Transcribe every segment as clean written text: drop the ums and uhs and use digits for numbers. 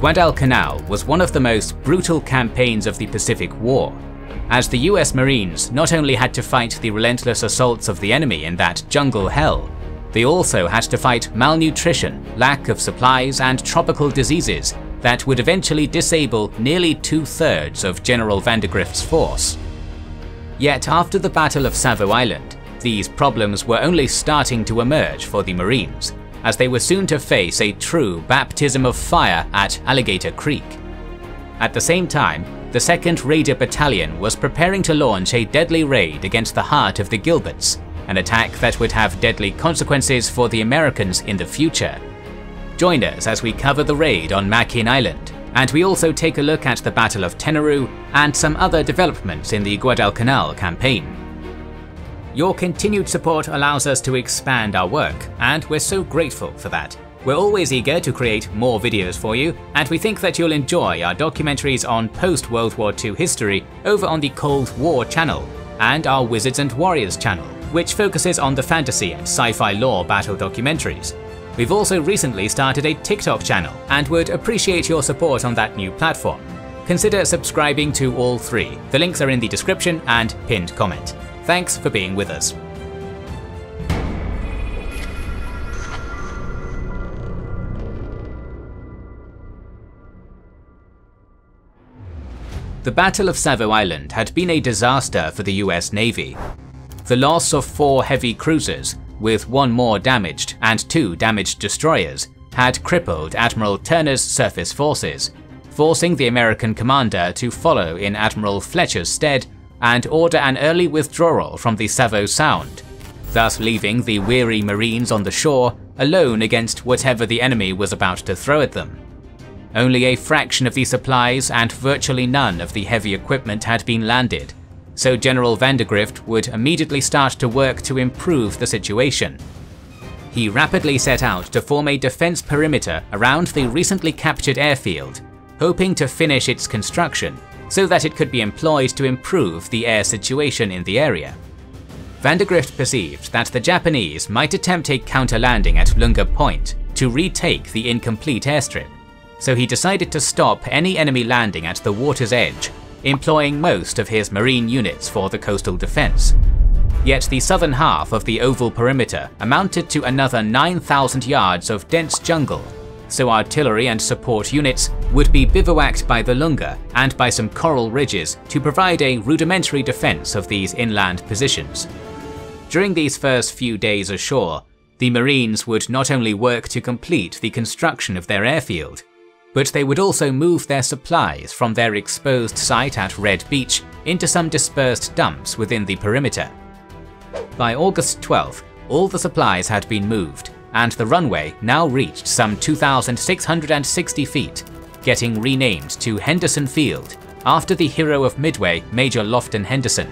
Guadalcanal was one of the most brutal campaigns of the Pacific War, as the US Marines not only had to fight the relentless assaults of the enemy in that jungle hell, they also had to fight malnutrition, lack of supplies, and tropical diseases that would eventually disable nearly 2/3 of General Vandegrift's force. Yet after the Battle of Savo Island, these problems were only starting to emerge for the Marines, as they were soon to face a true baptism of fire at Alligator Creek. At the same time, the 2nd Raider Battalion was preparing to launch a deadly raid against the heart of the Gilberts, an attack that would have deadly consequences for the Americans in the future. Join us as we cover the raid on Makin Island, and we also take a look at the Battle of Tenaru and some other developments in the Guadalcanal Campaign. Your continued support allows us to expand our work, and we're so grateful for that. We're always eager to create more videos for you, and we think that you'll enjoy our documentaries on post-World War II history over on the Cold War channel, and our Wizards and Warriors channel, which focuses on the fantasy and sci-fi lore battle documentaries. We've also recently started a TikTok channel, and would appreciate your support on that new platform. Consider subscribing to all three. The links are in the description and pinned comment. Thanks for being with us. The Battle of Savo Island had been a disaster for the US Navy. The loss of 4 heavy cruisers, with 1 more damaged and 2 damaged destroyers, had crippled Admiral Turner's surface forces, forcing the American commander to follow in Admiral Fletcher's stead and order an early withdrawal from the Savo Sound, thus leaving the weary Marines on the shore alone against whatever the enemy was about to throw at them. Only a fraction of the supplies and virtually none of the heavy equipment had been landed, so General Vandegrift would immediately start to work to improve the situation. He rapidly set out to form a defense perimeter around the recently captured airfield, hoping to finish its construction so that it could be employed to improve the air situation in the area. Vandegrift perceived that the Japanese might attempt a counter-landing at Lunga Point to retake the incomplete airstrip, so he decided to stop any enemy landing at the water's edge, employing most of his marine units for the coastal defense. Yet the southern half of the oval perimeter amounted to another 9,000 yards of dense jungle, so artillery and support units would be bivouacked by the Lunga and by some coral ridges to provide a rudimentary defense of these inland positions. During these first few days ashore, the Marines would not only work to complete the construction of their airfield, but they would also move their supplies from their exposed site at Red Beach into some dispersed dumps within the perimeter. By August 12th, all the supplies had been moved, and the runway now reached some 2,660 feet, getting renamed to Henderson Field after the hero of Midway, Major Lofton Henderson.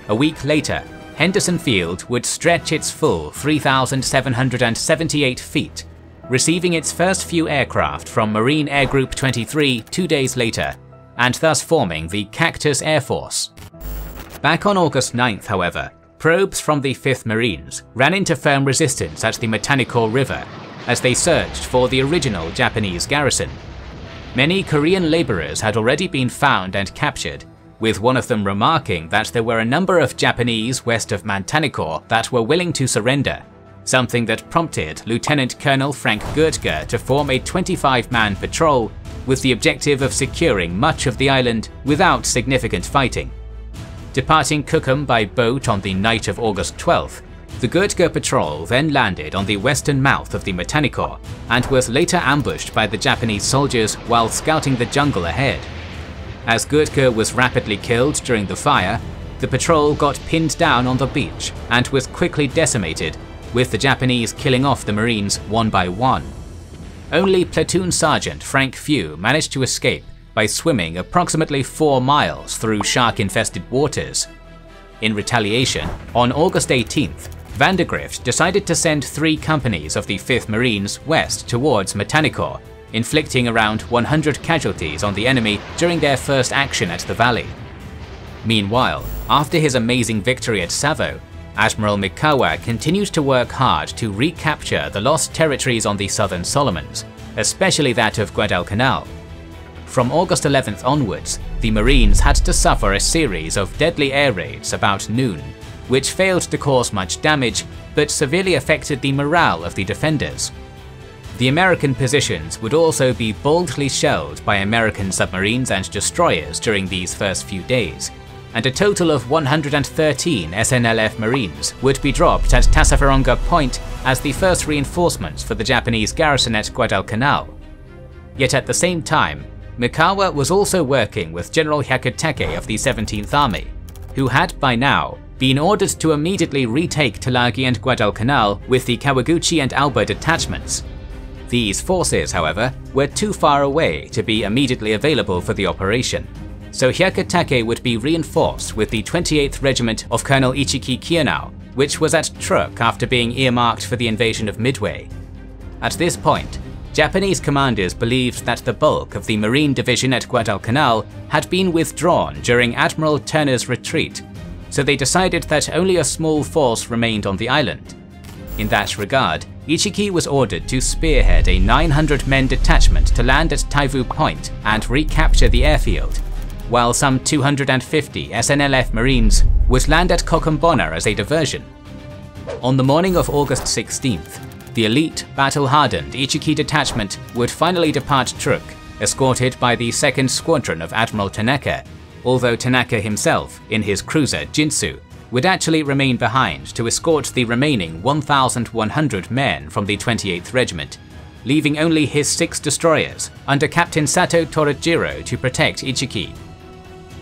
A week later, Henderson Field would stretch its full 3,778 feet, receiving its first few aircraft from Marine Air Group 23 2 days later, and thus forming the Cactus Air Force. Back on August 9th, however, probes from the 5th Marines ran into firm resistance at the Matanikau River as they searched for the original Japanese garrison. Many Korean laborers had already been found and captured, with one of them remarking that there were a number of Japanese west of Matanikau that were willing to surrender, something that prompted Lieutenant Colonel Frank Gertger to form a 25-man patrol with the objective of securing much of the island without significant fighting. Departing Cookham by boat on the night of August 12th, the Gertger patrol then landed on the western mouth of the Matanikau and was later ambushed by the Japanese soldiers while scouting the jungle ahead. As Gertger was rapidly killed during the fire, the patrol got pinned down on the beach and was quickly decimated, with the Japanese killing off the Marines one by one. Only Platoon Sergeant Frank Few managed to escape by swimming approximately 4 miles through shark-infested waters. In retaliation, on August 18th, Vandegrift decided to send 3 companies of the 5th Marines west towards Matanikau, inflicting around 100 casualties on the enemy during their first action at the valley. Meanwhile, after his amazing victory at Savo, Admiral Mikawa continued to work hard to recapture the lost territories on the Southern Solomons, especially that of Guadalcanal. From August 11th onwards, the Marines had to suffer a series of deadly air raids about noon, which failed to cause much damage but severely affected the morale of the defenders. The American positions would also be boldly shelled by American submarines and destroyers during these first few days, and a total of 113 SNLF Marines would be dropped at Tassafaronga Point as the first reinforcements for the Japanese garrison at Guadalcanal. Yet at the same time, Mikawa was also working with General Hyakutake of the 17th Army, who had by now been ordered to immediately retake Tulagi and Guadalcanal with the Kawaguchi and Alba detachments. These forces, however, were too far away to be immediately available for the operation, so Hyakutake would be reinforced with the 28th Regiment of Colonel Ichiki Kiyonao, which was at Truk after being earmarked for the invasion of Midway. At this point, Japanese commanders believed that the bulk of the Marine Division at Guadalcanal had been withdrawn during Admiral Turner's retreat, so they decided that only a small force remained on the island. In that regard, Ichiki was ordered to spearhead a 900-men detachment to land at Taivu Point and recapture the airfield, while some 250 SNLF Marines would land at Kokumbona as a diversion. On the morning of August 16th, the elite, battle-hardened Ichiki detachment would finally depart Truk, escorted by the 2nd Squadron of Admiral Tanaka, although Tanaka himself, in his cruiser Jinsu, would actually remain behind to escort the remaining 1,100 men from the 28th Regiment, leaving only his 6 destroyers under Captain Sato Torajiro to protect Ichiki.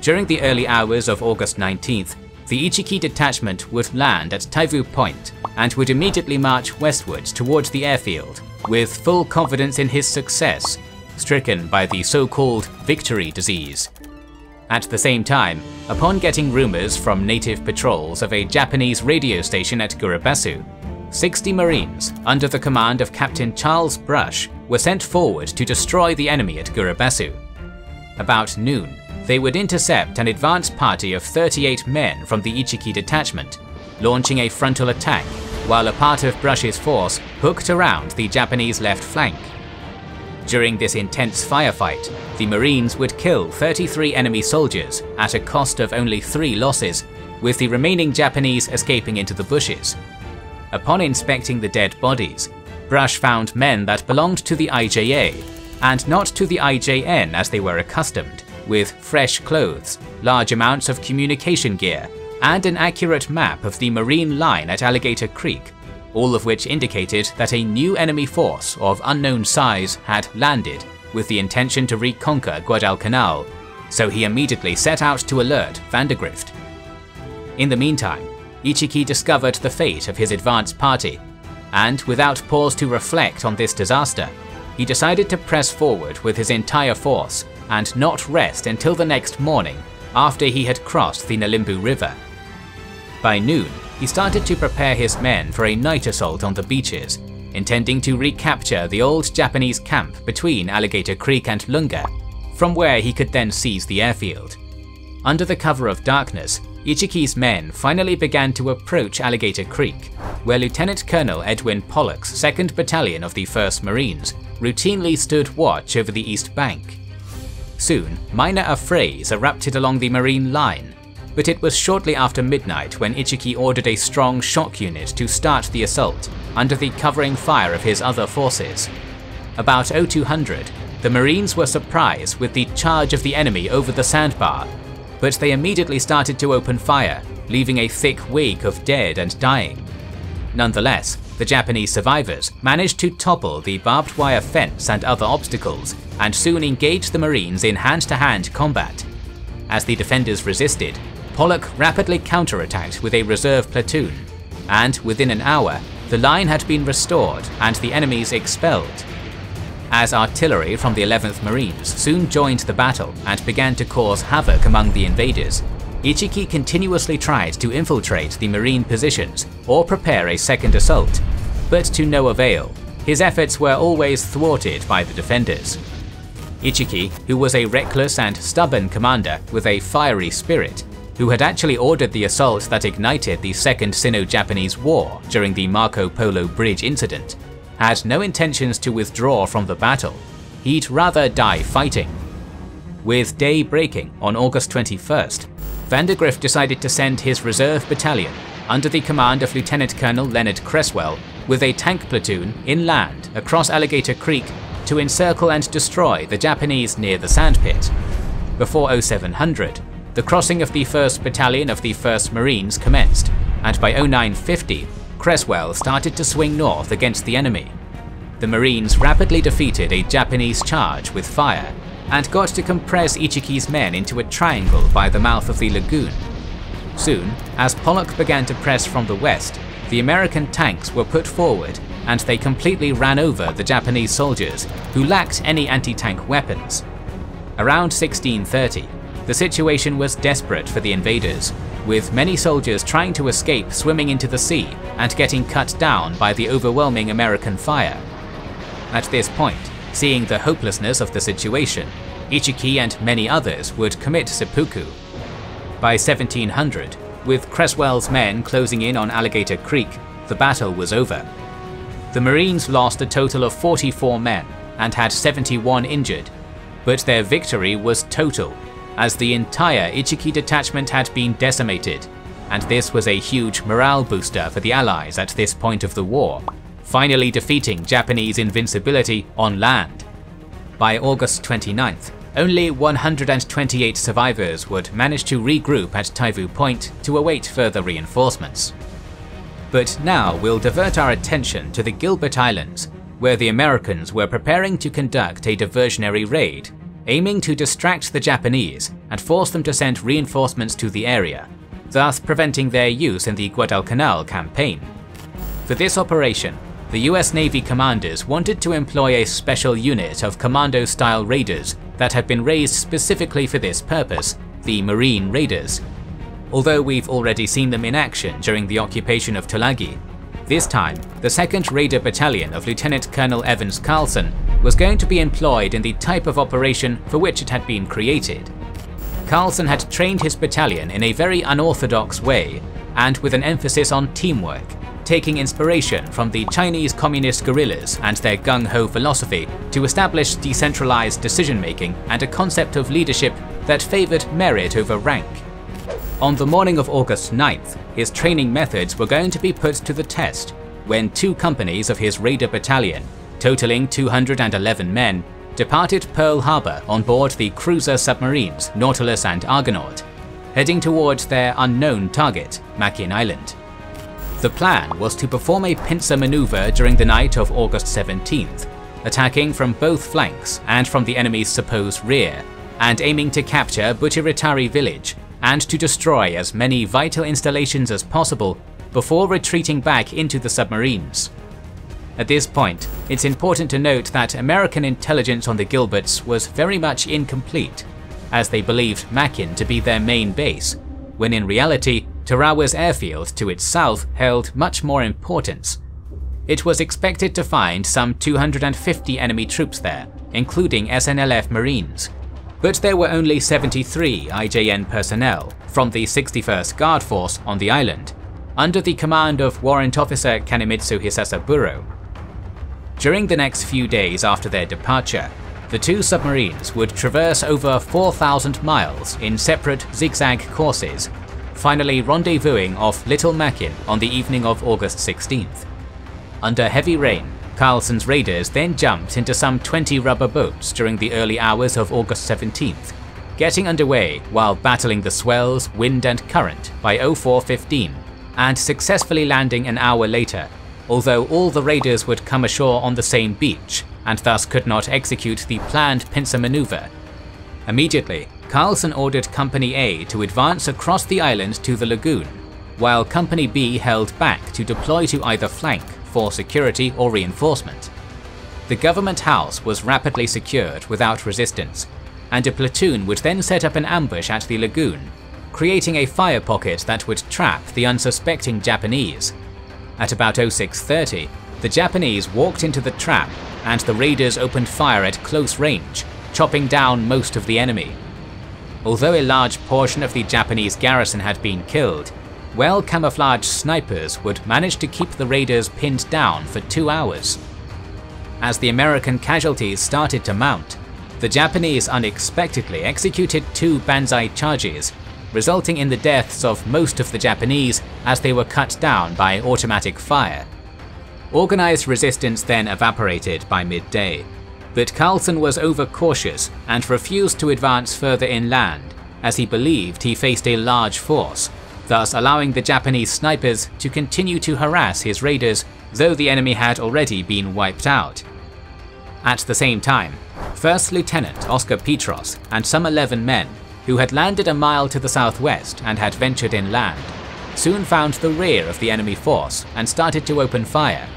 During the early hours of August 19th, the Ichiki detachment would land at Taivu Point and would immediately march westwards towards the airfield, with full confidence in his success, stricken by the so-called victory disease. At the same time, upon getting rumors from native patrols of a Japanese radio station at Gurabasu, 60 Marines, under the command of Captain Charles Brush, were sent forward to destroy the enemy at Gurabasu. About noon, they would intercept an advance party of 38 men from the Ichiki detachment, launching a frontal attack, while a part of Brush's force hooked around the Japanese left flank. During this intense firefight, the Marines would kill 33 enemy soldiers at a cost of only 3 losses, with the remaining Japanese escaping into the bushes. Upon inspecting the dead bodies, Brush found men that belonged to the IJA, and not to the IJN as they were accustomed, with fresh clothes, large amounts of communication gear, and an accurate map of the Marine line at Alligator Creek, all of which indicated that a new enemy force of unknown size had landed with the intention to reconquer Guadalcanal, so he immediately set out to alert Vandegrift. In the meantime, Ichiki discovered the fate of his advance party, and without pause to reflect on this disaster, he decided to press forward with his entire force and not rest until the next morning after he had crossed the Nalimbu River. By noon, he started to prepare his men for a night assault on the beaches, intending to recapture the old Japanese camp between Alligator Creek and Lunga, from where he could then seize the airfield. Under the cover of darkness, Ichiki's men finally began to approach Alligator Creek, where Lieutenant Colonel Edwin Pollock's 2nd Battalion of the 1st Marines routinely stood watch over the east bank. Soon, minor affrays erupted along the Marine line, but it was shortly after midnight when Ichiki ordered a strong shock unit to start the assault under the covering fire of his other forces. About 0200, the Marines were surprised with the charge of the enemy over the sandbar, but they immediately started to open fire, leaving a thick wake of dead and dying. Nonetheless, the Japanese survivors managed to topple the barbed wire fence and other obstacles, and soon engaged the Marines in hand-to-hand combat. As the defenders resisted, Pollock rapidly counterattacked with a reserve platoon, and within an hour, the line had been restored and the enemies expelled. As artillery from the 11th Marines soon joined the battle and began to cause havoc among the invaders, Ichiki continuously tried to infiltrate the Marine positions or prepare a second assault, but to no avail. His efforts were always thwarted by the defenders. Ichiki, who was a reckless and stubborn commander with a fiery spirit, who had actually ordered the assault that ignited the Second Sino-Japanese War during the Marco Polo Bridge incident, had no intentions to withdraw from the battle. He'd rather die fighting. With day breaking on August 21st, Vandergrift decided to send his reserve battalion, under the command of Lieutenant Colonel Leonard Cresswell, with a tank platoon inland across Alligator Creek to encircle and destroy the Japanese near the sandpit. Before 0700, the crossing of the 1st Battalion of the 1st Marines commenced, and by 0950, Cresswell started to swing north against the enemy. The Marines rapidly defeated a Japanese charge with fire, and got to compress Ichiki's men into a triangle by the mouth of the lagoon. Soon, as Pollock began to press from the west, the American tanks were put forward and they completely ran over the Japanese soldiers, who lacked any anti-tank weapons. Around 1630, the situation was desperate for the invaders, with many soldiers trying to escape swimming into the sea and getting cut down by the overwhelming American fire. At this point, seeing the hopelessness of the situation, Ichiki and many others would commit seppuku. By 1700, with Cresswell's men closing in on Alligator Creek, the battle was over. The Marines lost a total of 44 men and had 71 injured, but their victory was total, as the entire Ichiki detachment had been decimated, and this was a huge morale booster for the Allies at this point of the war, finally defeating Japanese invincibility on land. By August 29th, only 128 survivors would manage to regroup at Taivu Point to await further reinforcements. But now we'll divert our attention to the Gilbert Islands, where the Americans were preparing to conduct a diversionary raid, aiming to distract the Japanese and force them to send reinforcements to the area, thus preventing their use in the Guadalcanal Campaign. For this operation, the US Navy commanders wanted to employ a special unit of commando-style raiders that had been raised specifically for this purpose, the Marine Raiders. Although we've already seen them in action during the occupation of Tulagi, this time the 2nd Raider Battalion of Lieutenant Colonel Evans Carlson was going to be employed in the type of operation for which it had been created. Carlson had trained his battalion in a very unorthodox way, and with an emphasis on teamwork, taking inspiration from the Chinese communist guerrillas and their gung-ho philosophy to establish decentralized decision-making and a concept of leadership that favored merit over rank. On the morning of August 9th, his training methods were going to be put to the test when 2 companies of his Raider Battalion, totaling 211 men, departed Pearl Harbor on board the cruiser submarines Nautilus and Argonaut, heading towards their unknown target, Makin Island. The plan was to perform a pincer maneuver during the night of August 17th, attacking from both flanks and from the enemy's supposed rear, and aiming to capture Butiritari village and to destroy as many vital installations as possible before retreating back into the submarines. At this point, it's important to note that American intelligence on the Gilberts was very much incomplete, as they believed Makin to be their main base, when in reality, Tarawa's airfield to its south held much more importance. It was expected to find some 250 enemy troops there, including SNLF Marines, but there were only 73 IJN personnel from the 61st Guard Force on the island, under the command of Warrant Officer Kanemitsu Hisasaburo. During the next few days after their departure, the 2 submarines would traverse over 4,000 miles in separate zigzag courses, finally rendezvousing off Little Makin on the evening of August 16th. Under heavy rain, Carlson's raiders then jumped into some 20 rubber boats during the early hours of August 17th, getting underway while battling the swells, wind and current by 04:15, and successfully landing an hour later, although all the raiders would come ashore on the same beach and thus could not execute the planned pincer maneuver. Immediately, Carlson ordered Company A to advance across the island to the lagoon, while Company B held back to deploy to either flank for security or reinforcement. The government house was rapidly secured without resistance, and a platoon would then set up an ambush at the lagoon, creating a fire pocket that would trap the unsuspecting Japanese. At about 06:30, the Japanese walked into the trap and the raiders opened fire at close range, chopping down most of the enemy. Although a large portion of the Japanese garrison had been killed, well-camouflaged snipers would manage to keep the raiders pinned down for 2 hours. as the American casualties started to mount, the Japanese unexpectedly executed 2 banzai charges, resulting in the deaths of most of the Japanese as they were cut down by automatic fire. Organized resistance then evaporated by midday, but Carlson was overcautious and refused to advance further inland as he believed he faced a large force, thus allowing the Japanese snipers to continue to harass his raiders, though the enemy had already been wiped out. At the same time, First Lieutenant Oscar Petros and some 11 men, who had landed a mile to the southwest and had ventured inland, soon found the rear of the enemy force and started to open fire.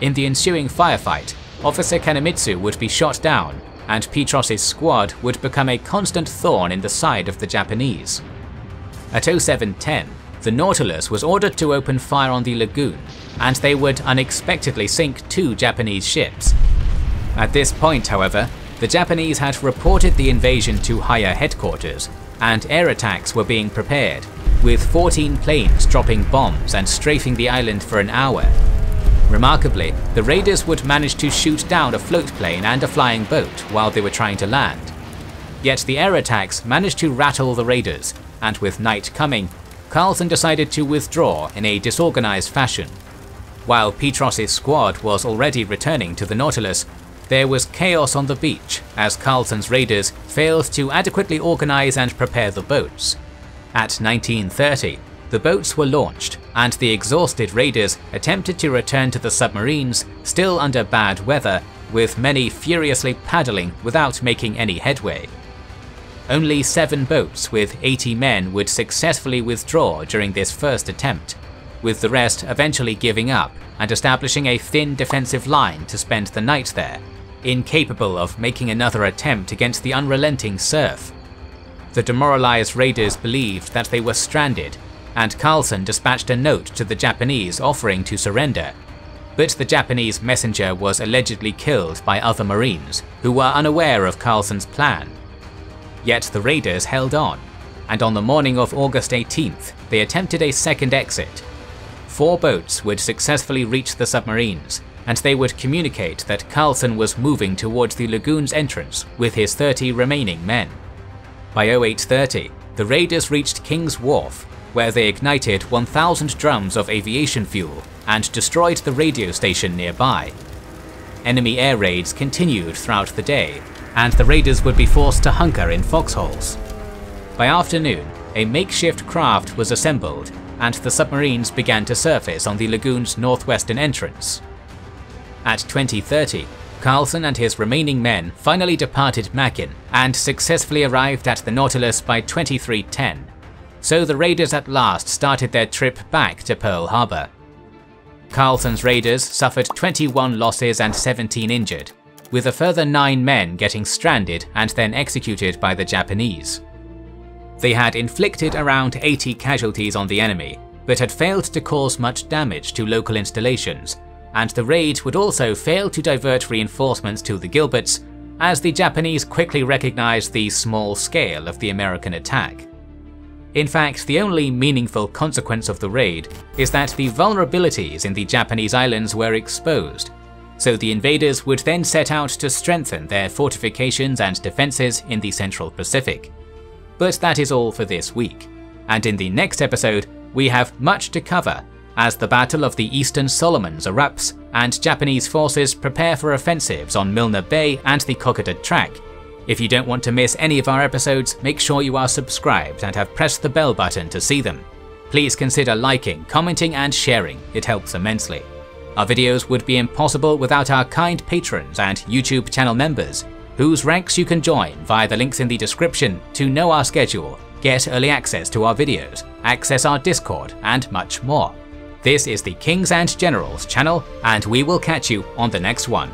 In the ensuing firefight, Officer Kanemitsu would be shot down, and Petros' squad would become a constant thorn in the side of the Japanese. At 07:10, the Nautilus was ordered to open fire on the lagoon, and they would unexpectedly sink 2 Japanese ships. At this point, however, the Japanese had reported the invasion to higher headquarters, and air attacks were being prepared, with 14 planes dropping bombs and strafing the island for an hour. Remarkably, the raiders would manage to shoot down a float plane and a flying boat while they were trying to land. Yet the air attacks managed to rattle the raiders, and with night coming, Carlson decided to withdraw in a disorganized fashion. While Petros' squad was already returning to the Nautilus, there was chaos on the beach as Carlson's raiders failed to adequately organize and prepare the boats. At 19:30, the boats were launched, and the exhausted raiders attempted to return to the submarines, still under bad weather, with many furiously paddling without making any headway. Only 7 boats with 80 men would successfully withdraw during this first attempt, with the rest eventually giving up and establishing a thin defensive line to spend the night there, incapable of making another attempt against the unrelenting surf. The demoralized raiders believed that they were stranded, and Carlson dispatched a note to the Japanese offering to surrender, but the Japanese messenger was allegedly killed by other Marines, who were unaware of Carlson's plan. Yet the raiders held on, and on the morning of August 18th, they attempted a second exit. 4 boats would successfully reach the submarines, and they would communicate that Carlson was moving towards the lagoon's entrance with his 30 remaining men. By 08:30, the raiders reached King's Wharf, where they ignited 1,000 drums of aviation fuel and destroyed the radio station nearby. Enemy air raids continued throughout the day, and the raiders would be forced to hunker in foxholes. By afternoon, a makeshift craft was assembled, and the submarines began to surface on the lagoon's northwestern entrance. At 20:30, Carlson and his remaining men finally departed Makin and successfully arrived at the Nautilus by 23:10, so the raiders at last started their trip back to Pearl Harbor. Carlson's raiders suffered 21 losses and 17 injured, with a further 9 men getting stranded and then executed by the Japanese. They had inflicted around 80 casualties on the enemy, but had failed to cause much damage to local installations, and the raid would also fail to divert reinforcements to the Gilberts, as the Japanese quickly recognized the small scale of the American attack. In fact, the only meaningful consequence of the raid is that the vulnerabilities in the Japanese islands were exposed, so the invaders would then set out to strengthen their fortifications and defenses in the Central Pacific. But that is all for this week, and in the next episode we have much to cover as the Battle of the Eastern Solomons erupts and Japanese forces prepare for offensives on Milner Bay and the Kokeda Track. If you don't want to miss any of our episodes, make sure you are subscribed and have pressed the bell button to see them. Please consider liking, commenting and sharing, it helps immensely. Our videos would be impossible without our kind patrons and YouTube channel members, whose ranks you can join via the links in the description to know our schedule, get early access to our videos, access our Discord and much more. This is the Kings and Generals channel, and we will catch you on the next one.